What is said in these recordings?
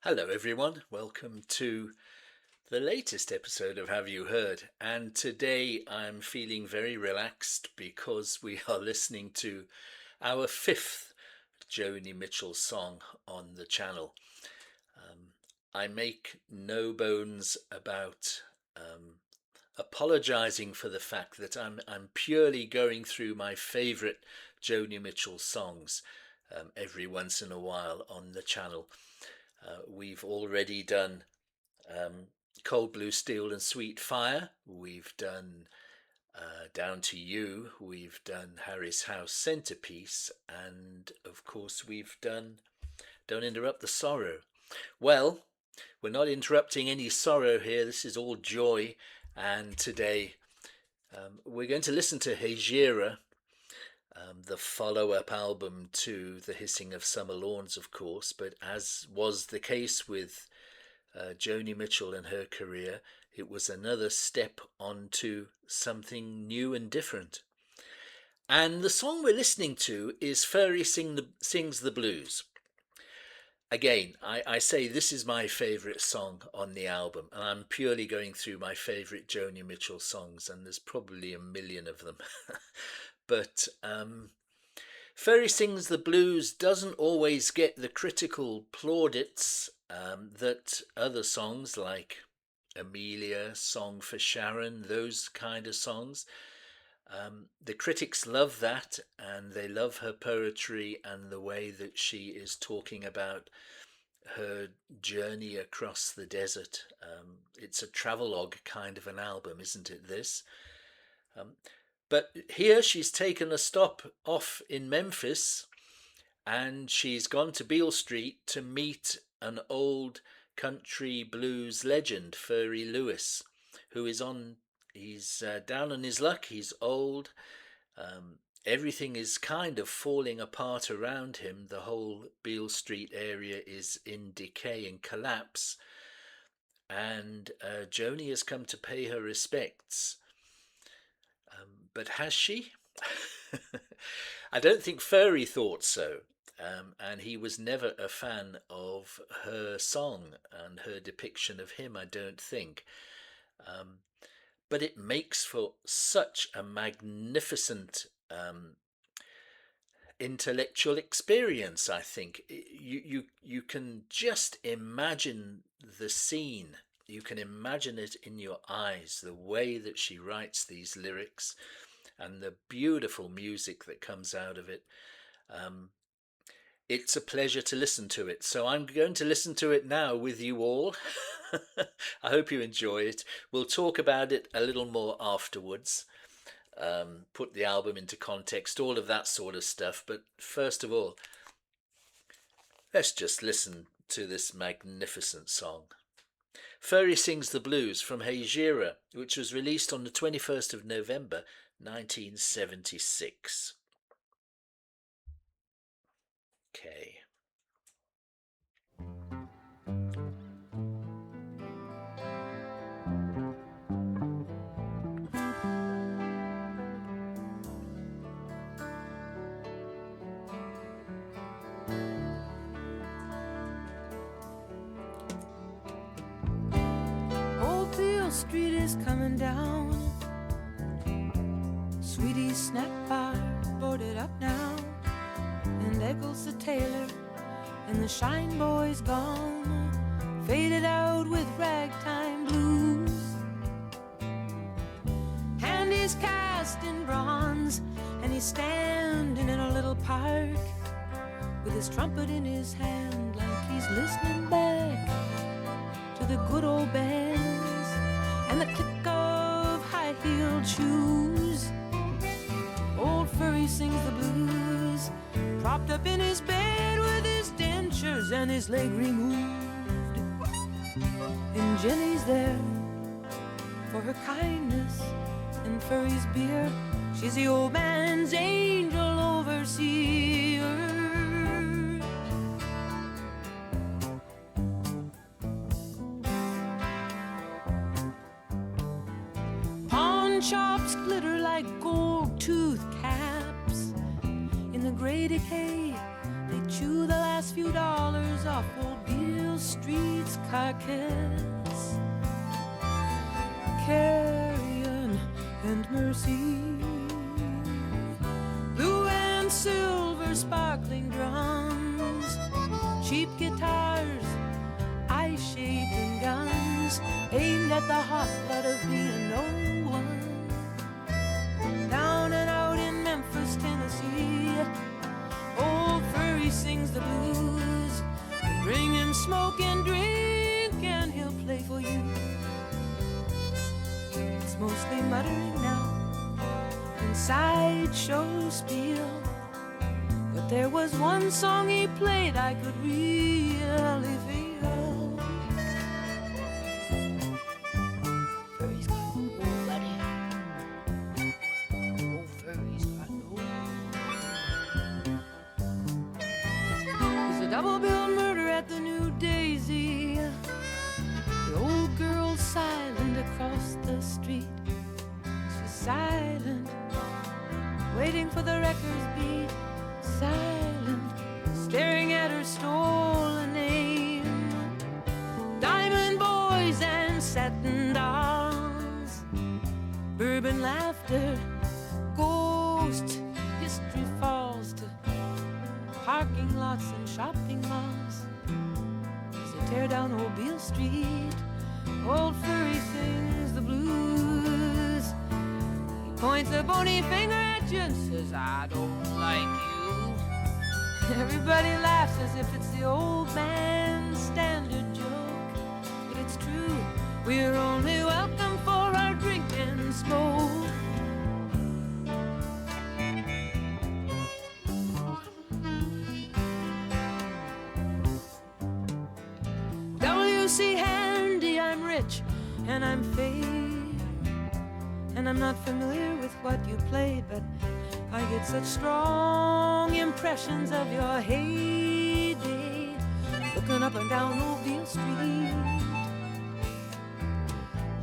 Hello everyone, welcome to the latest episode of Have You Heard? And today I'm feeling very relaxed because we are listening to our fifth Joni Mitchell song on the channel. I make no bones about apologizing for the fact that I'm purely going through my favorite Joni Mitchell songs every once in a while on the channel. We've already done Cold Blue Steel and Sweet Fire. We've done Down to You. We've done Harry's House Centerpiece. And of course we've done Don't Interrupt the Sorrow. Well, we're not interrupting any sorrow here. This is all joy. And today we're going to listen to Hejira, the follow-up album to The Hissing of Summer Lawns, of course, but as was the case with Joni Mitchell and her career, it was another step onto something new and different. And the song we're listening to is Furry Sings the Blues. Again, I say this is my favourite song on the album, and I'm purely going through my favourite Joni Mitchell songs, and there's probably a million of them. But Furry Sings the Blues doesn't always get the critical plaudits that other songs like Amelia, Song for Sharon, those kind of songs. The critics love that, and they love her poetry and the way that she is talking about her journey across the desert. It's a travelogue kind of an album, isn't it, this? But here she's taken a stop off in Memphis, and she's gone to Beale Street to meet an old country blues legend, Furry Lewis, who is he's down on his luck. He's old. Everything is kind of falling apart around him. The whole Beale Street area is in decay and collapse. And Joni has come to pay her respects. But has she? I don't think Furry thought so. And he was never a fan of her song and her depiction of him, I don't think. But it makes for such a magnificent intellectual experience, I think. You can just imagine the scene. You can imagine it in your eyes, the way that she writes these lyrics and the beautiful music that comes out of it. It's a pleasure to listen to it. So I'm going to listen to it now with you all. I hope you enjoy it. We'll talk about it a little more afterwards. Put the album into context, all of that sort of stuff. But first of all, let's just listen to this magnificent song. Furry Sings the Blues from Hejira, which was released on the 21st of November 1976. Okay. Old Beale Street is coming down. Sweetie's snack bar boarded up now, and Eccles the tailor and the Shine Boy's gone, faded out with ragtime blues. And he's cast in bronze, and he's standing in a little park with his trumpet in his hand, like he's listening back to the good old bands and the click of high-heeled shoes. Old Furry sings the blues, propped up in his bed with his dentures and his leg removed. And Jenny's there for her kindness, and Furry's beer. She's the old man's angel overseer. Pawn shops glitter like gold tooth caps. In the gray decay, they chew the last few dollars off old Beale Street's carcass. Carrion and Mercy, blue and silver sparkling drums, cheap guitars, eye-shaping guns, aimed at the hot blood of being no one. Down and out in Memphis, Tennessee, old Furry sings the blues. Bring him smoke and drink and he'll play for you. It's mostly muttering now and sideshow spiel, but there was one song he played I could really feel. Furry's got nobody. Oh, Furry's got nobody. There's a double-billed murder at the New Daisy. The old girl's silent across the street. She's silent, waiting for the records beat. Silent, staring at her stolen name. Diamond boys and satin dolls, bourbon laughter, ghost history falls to parking lots and shopping malls. As they tear down old Beale Street, old Furry sings the blues. He points a bony finger at you and says, I don't like you. Everybody laughs as if it's the old man's standard joke, but it's true, we're only welcome for our drink and smoke. W.C. Handy, I'm rich and I'm fair, and I'm not familiar with what you played, but I get such strong impressions of your heyday, looking up and down old Beale Street.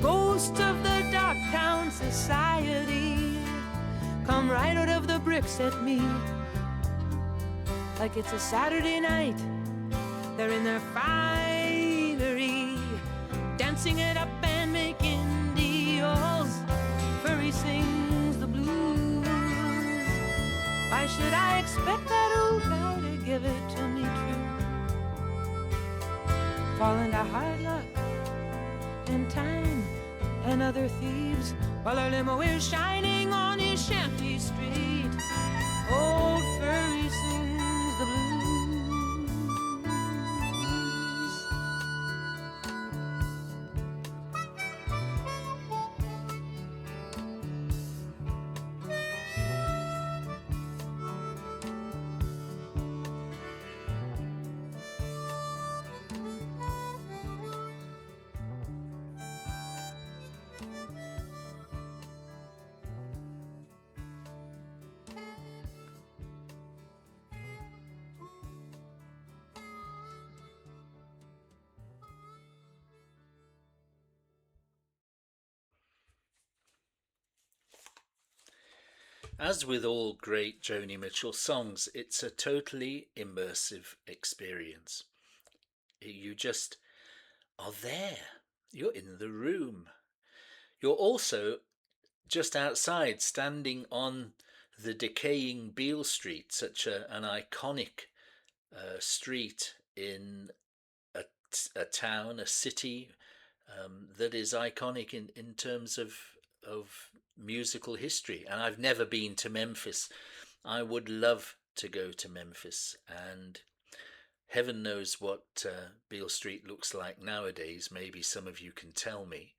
Ghosts of the dark town society come right out of the bricks at me, like it's a Saturday night. They're in their finery, dancing it up and making deals. Furry sings the blues. Why should I expect that old guy to give it to me true? Fall into hard luck and time and other thieves, while our limo is shining on his shanty street. Old Furry sings the blues. As with all great Joni Mitchell songs, it's a totally immersive experience. You just are there. You're in the room. You're also just outside, standing on the decaying Beale Street, such an iconic street in a town, a city that is iconic in terms of musical history. And I've never been to Memphis. I would love to go to Memphis, and heaven knows what Beale Street looks like nowadays. Maybe some of you can tell me.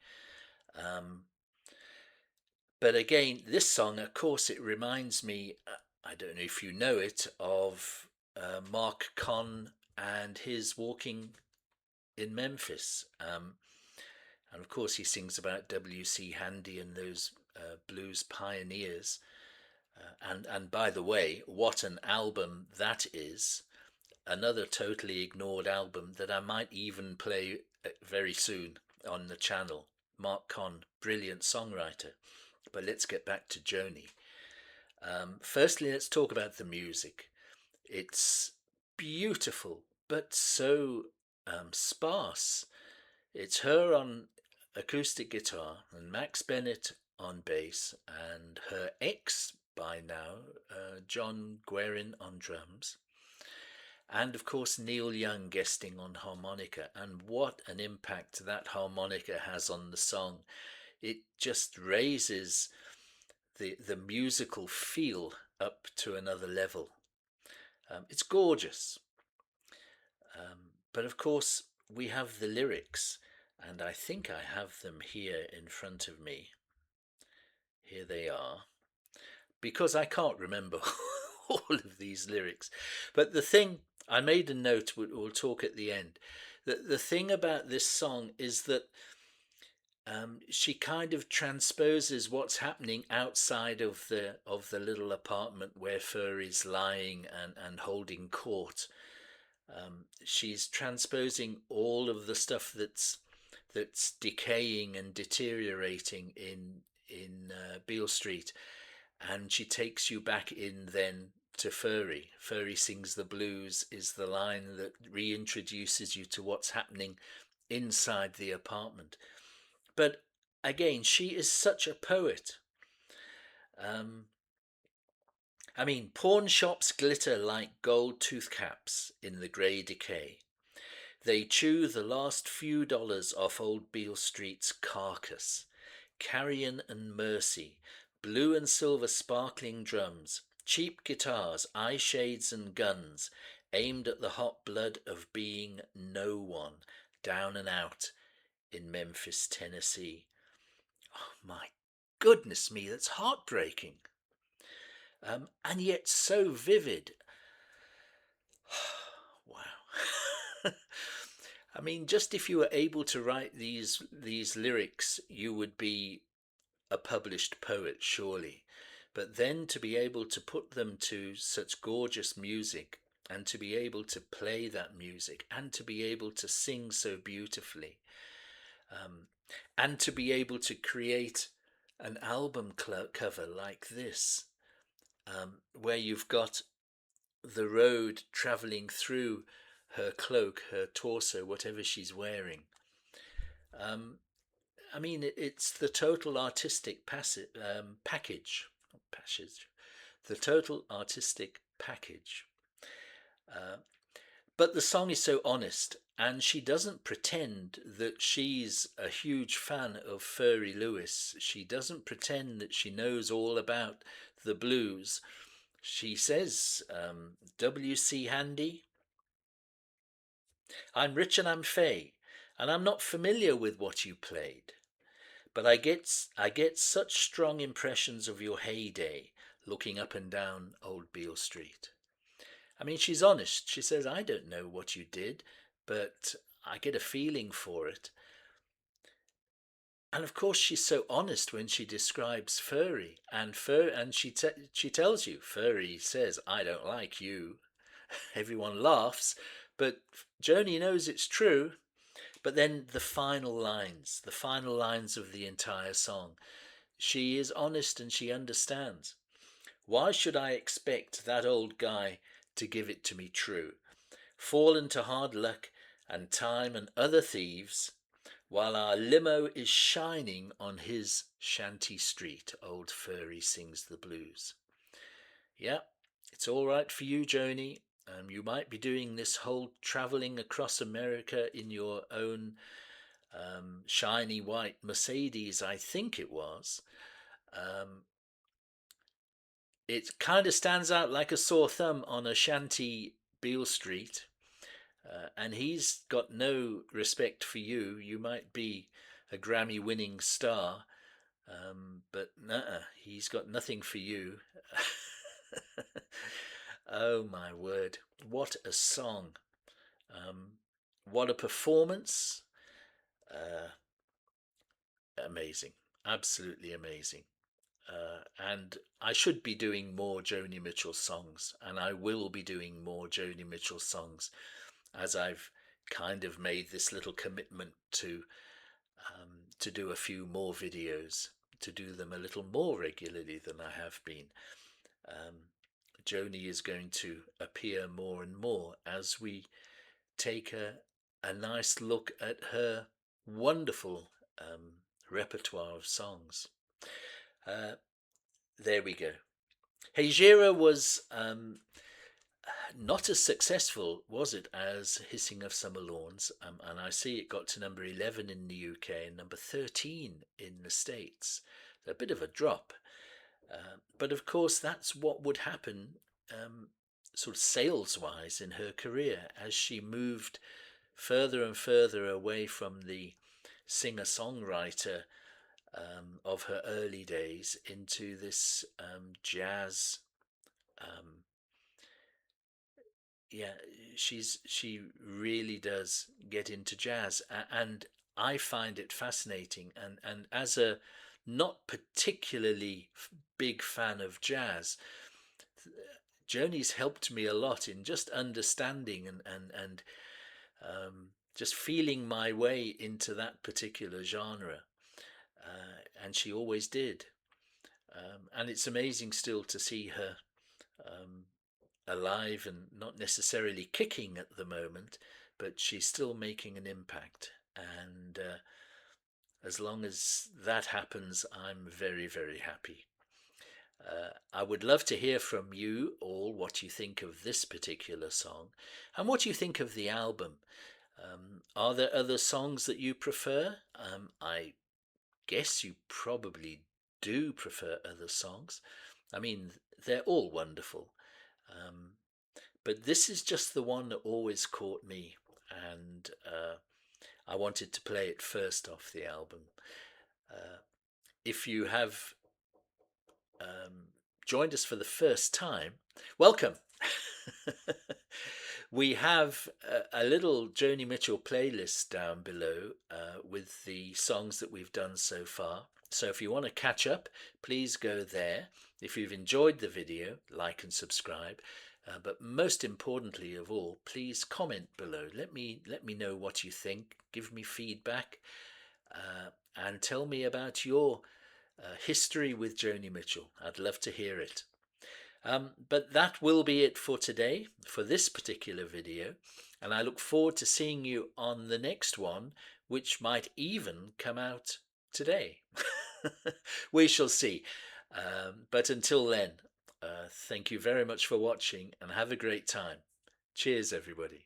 But again, this song, of course, it reminds me, I don't know if you know it, of Mark Conn and his Walking in Memphis. And of course, he sings about W.C. Handy and those blues pioneers. And by the way, what an album that is. Another totally ignored album that I might even play very soon on the channel. Mark Conn, brilliant songwriter. But let's get back to Joni. Firstly, let's talk about the music. It's beautiful, but so sparse. It's her on acoustic guitar and Max Bennett on bass, and her ex by now, John Guerin on drums, and of course Neil Young guesting on harmonica. And what an impact that harmonica has on the song! It just raises the musical feel up to another level. It's gorgeous. But of course, we have the lyrics, and I think I have them here in front of me. Here they are, because I can't remember all of these lyrics. But the thing, I made a note, we'll talk at the end. The thing about this song is that she kind of transposes what's happening outside of the little apartment where Furry's lying and holding court. She's transposing all of the stuff that's decaying and deteriorating in Beale Street, and she takes you back in then to Furry. Furry Sings the Blues is the line that reintroduces you to what's happening inside the apartment. But again, she is such a poet. I mean, pawn shops glitter like gold tooth caps in the grey decay. They chew the last few dollars off old Beale Street's carcass. Carrion and Mercy, blue and silver sparkling drums, cheap guitars, eye shades and guns, aimed at the hot blood of being no one, down and out in Memphis, Tennessee. Oh my goodness me, that's heartbreaking. And yet so vivid. Wow. I mean, just if you were able to write these lyrics, you would be a published poet, surely. But then to be able to put them to such gorgeous music, and to be able to play that music, and to be able to sing so beautifully, and to be able to create an album cover like this, where you've got the road travelling through her cloak, her torso, whatever she's wearing. I mean, it's the total artistic package. The total artistic package. But the song is so honest, and she doesn't pretend that she's a huge fan of Furry Lewis. She doesn't pretend that she knows all about the blues. She says, W.C. Handy, I'm rich and I'm fey, and I'm not familiar with what you played. But I get such strong impressions of your heyday, looking up and down old Beale Street. I mean, she's honest. She says, I don't know what you did, but I get a feeling for it. And of course, she's so honest when she describes Furry, and she tells you, Furry says, I don't like you. Everyone laughs, but Joni knows it's true. But then the final lines of the entire song, she is honest and she understands. Why should I expect that old guy to give it to me true? Fallen to hard luck and time and other thieves, while our limo is shining on his shanty street, old Furry sings the blues. Yeah, it's all right for you, Joni. You might be doing this whole travelling across America in your own shiny white Mercedes, I think it was. It kind of stands out like a sore thumb on a shanty Beale Street. And he's got no respect for you. You might be a Grammy-winning star, but he's got nothing for you. Oh my word, what a song. What a performance. Amazing, absolutely amazing. And I should be doing more Joni Mitchell songs, and I will be doing more Joni Mitchell songs, as I've kind of made this little commitment to do a few more videos, to do them a little more regularly than I have been. Joni is going to appear more and more as we take a nice look at her wonderful repertoire of songs. Uh, there we go. Hejira was not as successful, was it, as Hissing of Summer Lawns? And I see it got to number 11 in the UK and number 13 in the States. A bit of a drop. But of course, that's what would happen sort of sales-wise in her career as she moved further and further away from the singer-songwriter of her early days into this jazz. Yeah, she really does get into jazz, and I find it fascinating. And as a not particularly big fan of jazz, Joni's helped me a lot in just understanding and just feeling my way into that particular genre, and she always did. And it's amazing still to see her alive and not necessarily kicking at the moment, but she's still making an impact. And as long as that happens, I'm very, very happy. I would love to hear from you all what you think of this particular song and what you think of the album. Are there other songs that you prefer? I guess you probably do prefer other songs. I mean, they're all wonderful. But this is just the one that always caught me, and I wanted to play it first off the album. If you have joined us for the first time, welcome. We have a little Joni Mitchell playlist down below with the songs that we've done so far. So if you want to catch up, please go there. If you've enjoyed the video, like and subscribe. But most importantly of all, please comment below. Let me know what you think. Give me feedback, and tell me about your history with Joni Mitchell. I'd love to hear it. But that will be it for today, for this particular video, and I look forward to seeing you on the next one, which might even come out today. We shall see. But until then, thank you very much for watching and have a great time. Cheers, everybody.